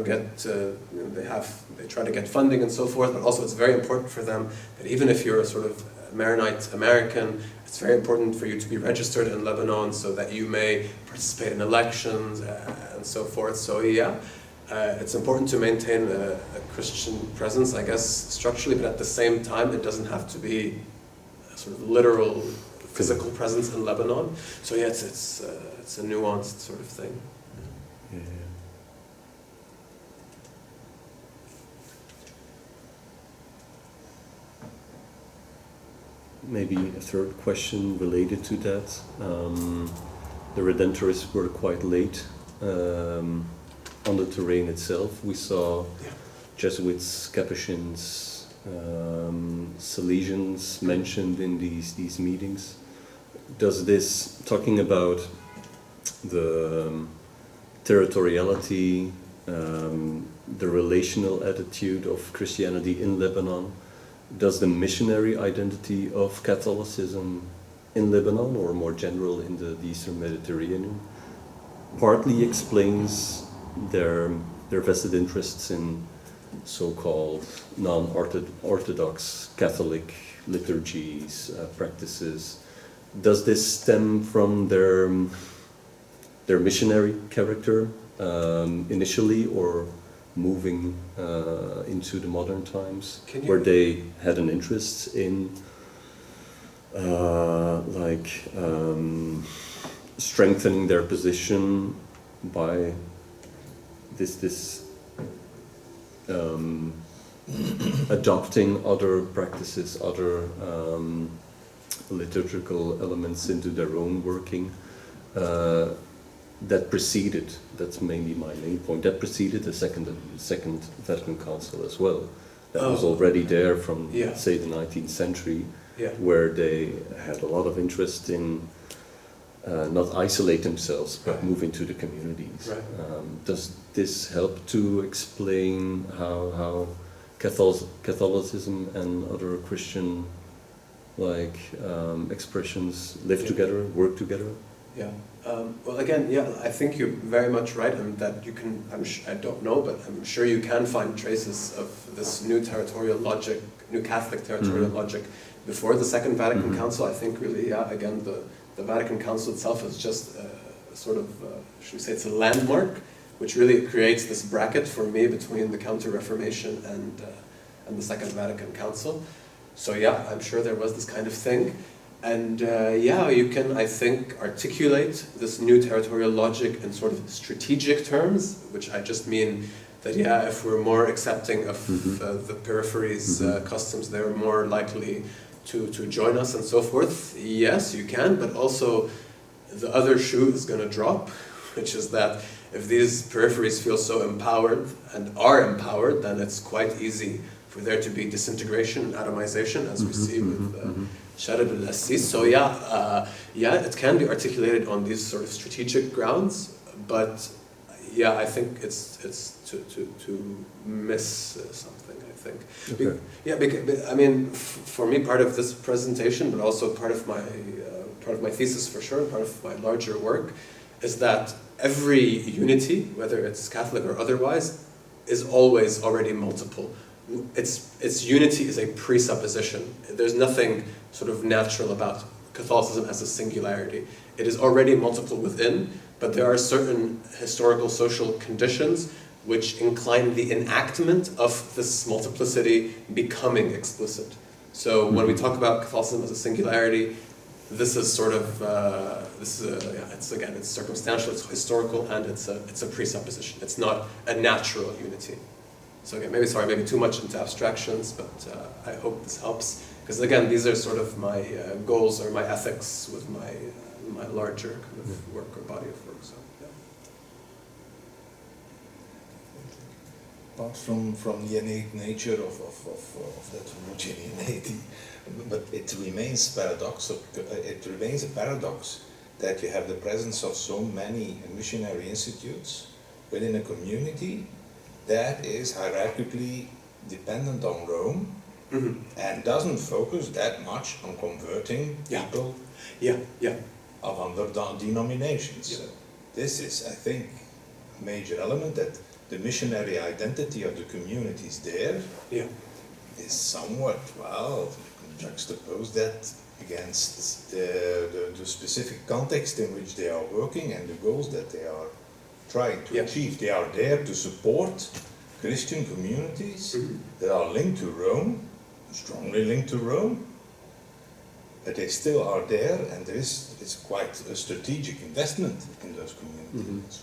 get, they try to get funding and so forth, but also it's very important for them that even if you're a sort of Maronite American, it's very important for you to be registered in Lebanon so that you may participate in elections and so forth. So yeah, it's important to maintain a Christian presence, I guess, structurally, but at the same time, it doesn't have to be a sort of literal physical presence in Lebanon. So yeah, it's a nuanced sort of thing. Yeah. Maybe a third question related to that. The Redemptorists were quite late on the terrain itself. We saw Jesuits, Capuchins, Salesians mentioned in these meetings. Does this, talking about the territoriality, the relational attitude of Christianity in Lebanon, does the missionary identity of Catholicism in Lebanon, or more general in the Eastern Mediterranean, partly explains their vested interests in so-called non-Orthodox Catholic liturgies, practices? Does this stem from their missionary character initially, or moving into the modern times, where they had an interest in strengthening their position by this adopting other practices, other liturgical elements into their own working, that preceded, that's mainly my main point, that preceded the Second Vatican Council as well. That was already there from, say, the 19th century, where they had a lot of interest in not isolate themselves, but move into the communities. Does this help to explain how Catholicism and other Christian expressions live together, work together? Yeah. Well, again, I think you're very much right, and that you can. I don't know, but I'm sure you can find traces of this new territorial logic, new Catholic territorial logic, before the Second Vatican Council. I think really, again, the Vatican Council itself is just sort of, should we say, it's a landmark, which really creates this bracket for me between the Counter-Reformation and the Second Vatican Council. So yeah, I'm sure there was this kind of thing. And you can, I think, articulate this new territorial logic in sort of strategic terms, which I just mean that, if we're more accepting of the peripheries' customs, they're more likely to join us and so forth. Yes, you can, but also the other shoe is going to drop, which is that if these peripheries feel so empowered and are empowered, then it's quite easy for there to be disintegration and atomization, as we see with Sharab al-Assis. So it can be articulated on these sort of strategic grounds, but I think it's to miss something, I think. Okay. Because, I mean, for me, part of this presentation, but also part of my thesis for sure, part of my larger work, is that every unity, whether it's Catholic or otherwise, is always already multiple. Its unity is a presupposition. There's nothing sort of natural about Catholicism as a singularity. It is already multiple within, but there are certain historical social conditions which incline the enactment of this multiplicity becoming explicit. So when we talk about Catholicism as a singularity, this is sort of it's circumstantial, it's historical, and it's a presupposition. It's not a natural unity. So again, maybe too much into abstractions, but I hope this helps. Because again, these are sort of my goals or my ethics with my larger kind of work or body of work. So Apart from the innate nature of that homogeneity, but it remains paradoxical. It remains a paradox that you have the presence of so many missionary institutes within a community that is hierarchically dependent on Rome and doesn't focus that much on converting people of other denominations. This is, I think, a major element that the missionary identity of the communities there is somewhat, well, you can juxtapose that against the specific context in which they are working and the goals that they are trying to achieve. They are there to support Christian communities that are linked to Rome, strongly linked to Rome, but they still are there, and there is it's quite a strategic investment in those communities.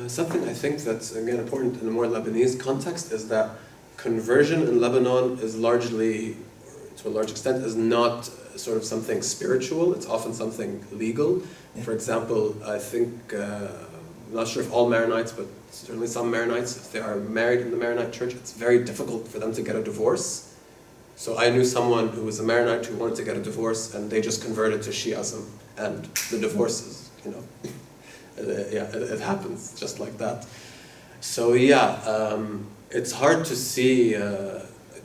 Something I think that's again important in a more Lebanese context is that conversion in Lebanon is largely, to a large extent, is not sort of something spiritual. It's often something legal. For example, I think, I'm not sure if all Maronites, but certainly some Maronites, if they are married in the Maronite church, it's very difficult for them to get a divorce. So I knew someone who was a Maronite who wanted to get a divorce, and they just converted to Shiism, and the divorce is, you know, it happens just like that. So it's hard to see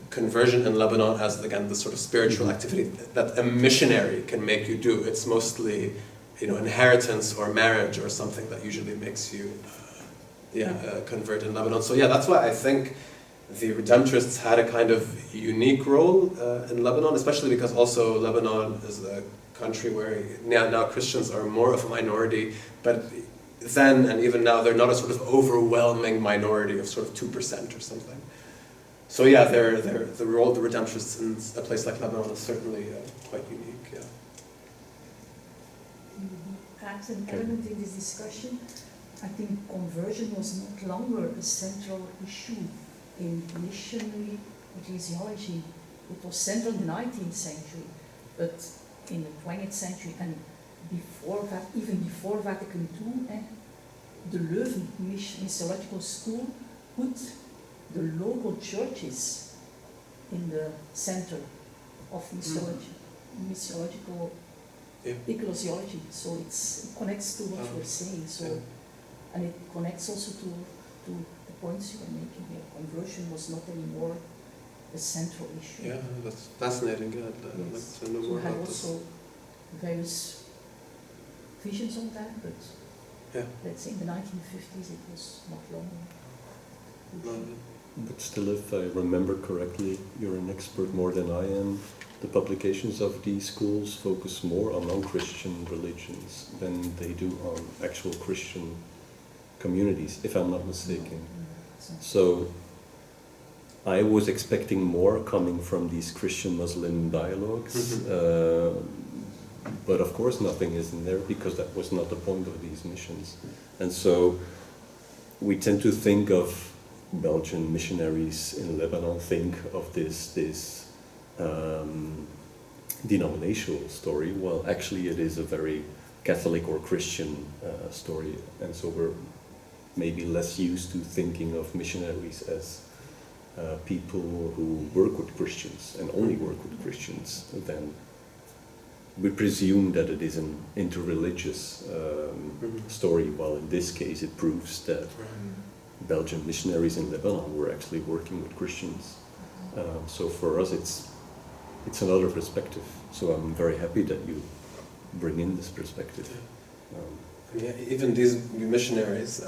conversion in Lebanon as, again, the sort of spiritual activity that a missionary can make you do. It's mostly, you know, inheritance or marriage or something that usually makes you convert in Lebanon. So that's why I think the Redemptorists had a kind of unique role in Lebanon, especially because also Lebanon is a country where now Christians are more of a minority, but then and even now they're not a sort of overwhelming minority of sort of 2% or something. So the role of the Redemptorists in a place like Lebanon is certainly quite unique. Perhaps an element in this discussion, I think conversion was not longer a central issue in missionary ecclesiology. It was central in the 19th century, but in the 20th century and before that, even before Vatican II, the Leuven Missiological School put the local churches in the center of missiological ecclesiology. So it connects to what we're saying. So, and it connects also to the points you were making here. Conversion was not anymore a central issue. Yeah, that's fascinating. I'd like to know more about this. We had also various visions on that, but let's say in the 1950s it was not longer. But still, if I remember correctly, you're an expert more than I am. The publications of these schools focus more on non-Christian religions than they do on actual Christian communities, if I'm not mistaken. So I was expecting more coming from these Christian-Muslim dialogues, but of course nothing is in there because that was not the point of these missions. And so we tend to think of Belgian missionaries in Lebanon, think of this denominational story, while actually it is a very Catholic or Christian story, and so we're maybe less used to thinking of missionaries as people who work with Christians and only work with Christians. Then we presume that it is an interreligious story, while in this case it proves that Belgian missionaries in Lebanon were actually working with Christians. So for us it's another perspective. So I'm very happy that you bring in this perspective. Even these missionaries,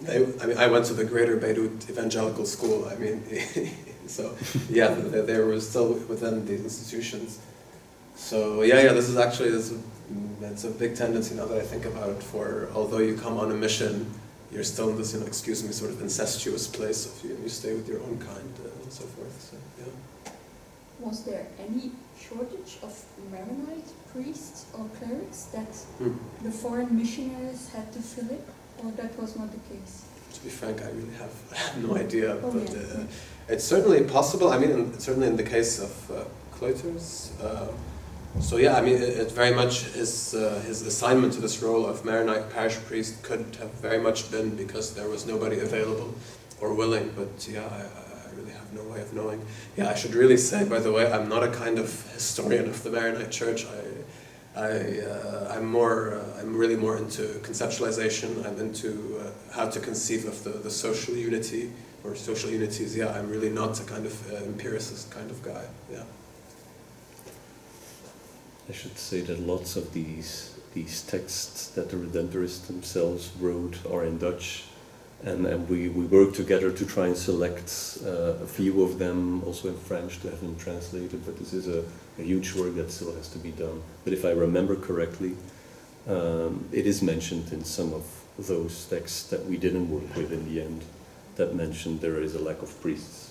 I went to the Greater Beirut Evangelical School. I mean, so they were still within these institutions. So this is actually it's a big tendency now that I think about it. For although you come on a mission, you're still in this, excuse me, sort of incestuous place of you stay with your own kind and so forth. So Was there any shortage of Maronite priests or clerics that the foreign missionaries had to fill it, or that was not the case? To be frank, I really have no idea, but it's certainly possible. I mean, certainly in the case of Kleuters. So it very much his assignment to this role of Maronite parish priest could have very much been because there was nobody available or willing. But I really have no way of knowing. I should really say, by the way, I'm not a kind of historian of the Maronite Church. I'm really more into conceptualization. I'm into how to conceive of the social unity or social unities. I'm really not a kind of empiricist kind of guy. I should say that lots of these these texts that the Redemptorists themselves wrote are in Dutch, and we worked together to try and select a few of them, also in French, to have them translated, but this is a huge work that still has to be done. But if I remember correctly, it is mentioned in some of those texts that we didn't work with in the end, that mentioned there is a lack of priests.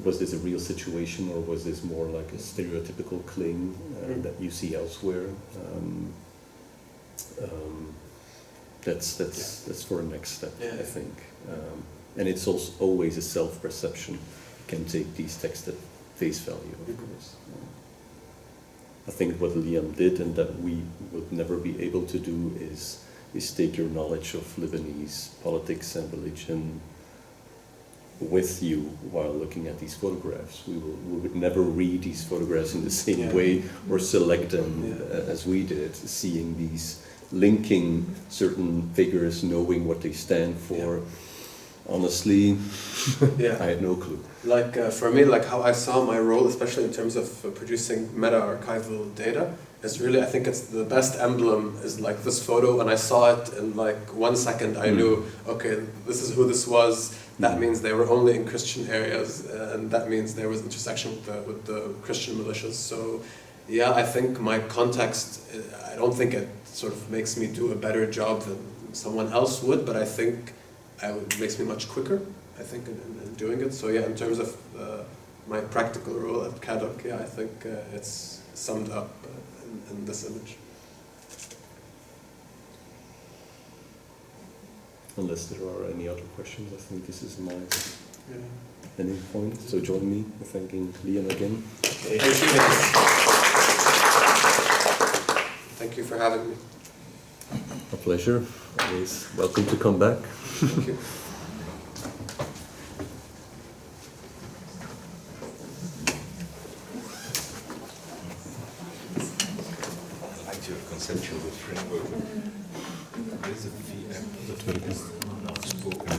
Was this a real situation, or was this more like a stereotypical claim that you see elsewhere? That's for a next step, I think. And it's also always a self-perception. You can take these texts at face value, of course. I think what Liam did, and that we would never be able to do, is take your knowledge of Lebanese politics and religion with you while looking at these photographs. We would never read these photographs in the same way or select them as we did, seeing these, linking certain figures, knowing what they stand for. Honestly, I had no clue. Like for me, like how I saw my role, especially in terms of producing meta-archival data, is really, I think it's the best emblem is like this photo. When I saw it in like 1 second, I knew, okay, this is who this was. That means they were only in Christian areas, and that means there was intersection with the Christian militias. So yeah, I think my context, I don't think it sort of makes me do a better job than someone else would, but I think it makes me much quicker, I think, in doing it. So yeah, in terms of my practical role at KADOC, I think it's summed up in this image. Unless there are any other questions, I think this is my ending point. So join me in thanking Liam again. Thank you. Thank you for having me. A pleasure. Always welcome to come back. Thank you. I like your conceptual framework. There is a fee.